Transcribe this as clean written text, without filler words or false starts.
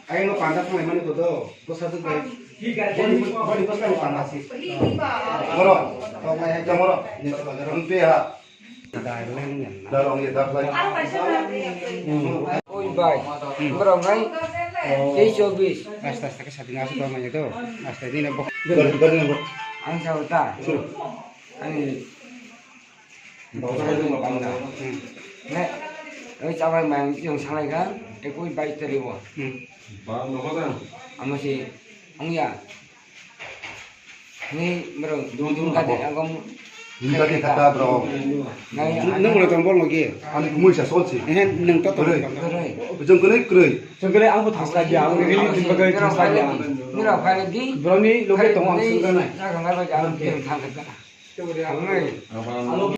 Ayo lo pantas mau mana itu tuh, bos satu kali. Bodi bos kan panas sih. Moro, kau kayak aja moro. Rumpi ya. Dalam ya dah lagi. Oi baik, berapa ngai? Jadi 24. Asta ke satu ngasih namanya tuh. Asta ini nembok. Angsa uta. Ani. Nek, oi cabai mang yang salai kan? Ekoi baik terima. Amo si Angya. Ini berang dudung kade agam. Ini tadi kata bro. Neng boleh tombol lagi. Ani kumui saya solsi. Neng toto. Ujung kene. Sengkele ang putas lagi ang ini sebagai putas lagi. Mira lagi. Berani loke tong ang sengkele. Nah, nggak baca ang tang kata. Coba dia.